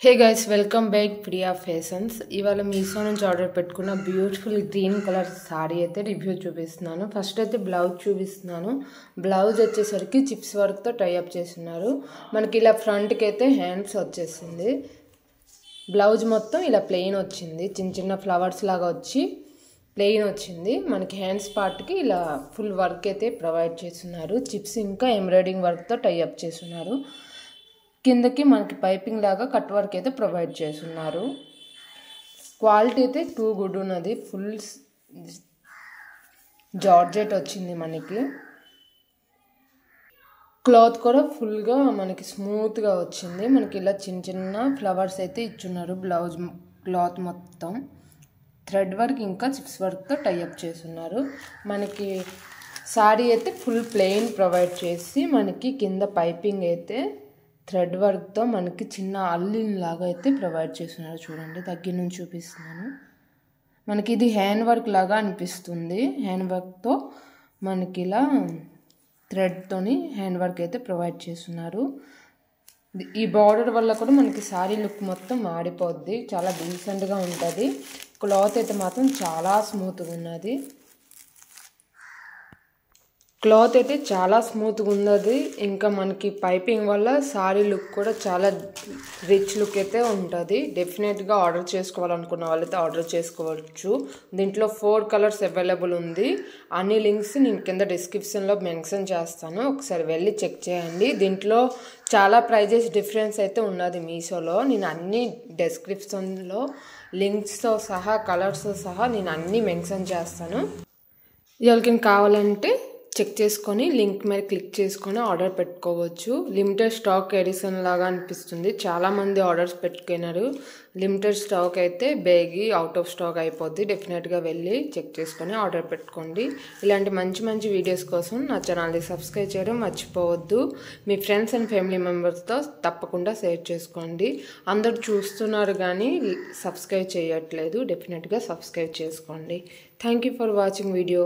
Hey guys welcome back Priya fashions. ఇవాళ మీషో నుంచి order పెట్టుకున్న బ్యూటిఫుల్ గ్రీన్ కలర్ సారీ అయితే రివ్యూ చూపిస్తున్నాను. ఫస్ట్ అయితే బ్లౌజ్ చూపిస్తున్నాను. బ్లౌజ్ వచ్చేసరికి చిప్స్ వర్క్తో టైఅప్ చేస్తున్నారు. మనకి ఇలా ఫ్రంట్కి అయితే హ్యాండ్స్ వచ్చేసింది. బ్లౌజ్ మొత్తం ఇలా ప్లెయిన్ వచ్చింది, చిన్న చిన్న ఫ్లవర్స్ లాగా వచ్చి ప్లెయిన్ వచ్చింది. మనకి హ్యాండ్స్ పార్ట్కి ఇలా ఫుల్ వర్క్ అయితే ప్రొవైడ్ చేస్తున్నారు. చిప్స్ ఇంకా ఎంబ్రాయిడింగ్ వర్క్తో టైఅప్ చేస్తున్నారు. కిందకి మనకి పైపింగ్ లాగా కట్ వర్క్ అయితే ప్రొవైడ్ చేస్తున్నారు. క్వాలిటీ అయితే టూ గుడ్ ఉన్నది. ఫుల్ జార్జెట్ వచ్చింది. మనకి క్లాత్ కూడా ఫుల్గా మనకి స్మూత్గా వచ్చింది. మనకి ఇలా చిన్న చిన్న ఫ్లవర్స్ అయితే ఇచ్చున్నారు. బ్లౌజ్ క్లాత్ మొత్తం థ్రెడ్ వర్క్ ఇంకా చిప్స్ వర్క్తో టైఅప్ చేస్తున్నారు. మనకి సారీ అయితే ఫుల్ ప్లెయిన్ ప్రొవైడ్ చేసి మనకి కింద పైపింగ్ అయితే థ్రెడ్ వర్క్తో మనకి చిన్న అల్లిన్ లాగా అయితే ప్రొవైడ్ చేస్తున్నారు. చూడండి, దగ్గర నుంచి చూపిస్తున్నాను. మనకి ఇది హ్యాండ్ వర్క్ లాగా అనిపిస్తుంది. హ్యాండ్ వర్క్తో మనకి ఇలా థ్రెడ్తోని హ్యాండ్ వర్క్ అయితే ప్రొవైడ్ చేస్తున్నారు. ఈ బార్డర్ వల్ల కూడా మనకి సారీ లుక్ మొత్తం మాడిపోద్ది, చాలా డీసెంట్గా ఉంటుంది. క్లాత్ అయితే మాత్రం చాలా స్మూత్గా ఉన్నది. క్లాత్ అయితే చాలా స్మూత్గా ఉన్నది. ఇంకా మనకి పైపింగ్ వల్ల సారీ లుక్ కూడా చాలా రిచ్ లుక్ అయితే ఉంటుంది. డెఫినెట్గా ఆర్డర్ చేసుకోవాలనుకున్న వాళ్ళైతే ఆర్డర్ చేసుకోవచ్చు. దీంట్లో 4 కలర్స్ అవైలబుల్ ఉంది. అన్ని లింక్స్ నేను కింద డిస్క్రిప్షన్లో మెన్షన్ చేస్తాను, ఒకసారి వెళ్ళి చెక్ చేయండి. దీంట్లో చాలా ప్రైజెస్ డిఫరెన్స్ అయితే ఉన్నది మీషోలో. నేను అన్ని డిస్క్రిప్షన్లో లింక్స్తో సహా కలర్స్తో సహా నేను అన్నీ మెన్షన్ చేస్తాను. ఎవరికైనా కావాలంటే చెక్ చేసుకొని లింక్ మీద క్లిక్ చేసుకొని ఆర్డర్ పెట్టుకోవచ్చు. లిమిటెడ్ స్టాక్ ఎడిషన్ లాగా అనిపిస్తుంది. చాలామంది ఆర్డర్స్ పెట్టుకున్నారు. లిమిటెడ్ స్టాక్ అయితే బేగి అవుట్ ఆఫ్ స్టాక్ అయిపోద్ది. డెఫినెట్గా వెళ్ళి చెక్ చేసుకొని ఆర్డర్ పెట్టుకోండి. ఇలాంటి మంచి మంచి వీడియోస్ కోసం నా ఛానల్ని సబ్స్క్రైబ్ చేయడం మర్చిపోవద్దు. మీ ఫ్రెండ్స్ అండ్ ఫ్యామిలీ మెంబర్స్తో తప్పకుండా షేర్ చేసుకోండి. అందరు చూస్తున్నారు కానీ సబ్స్క్రైబ్ చేయట్లేదు. డెఫినెట్గా సబ్స్క్రైబ్ చేసుకోండి. Thank you for watching video.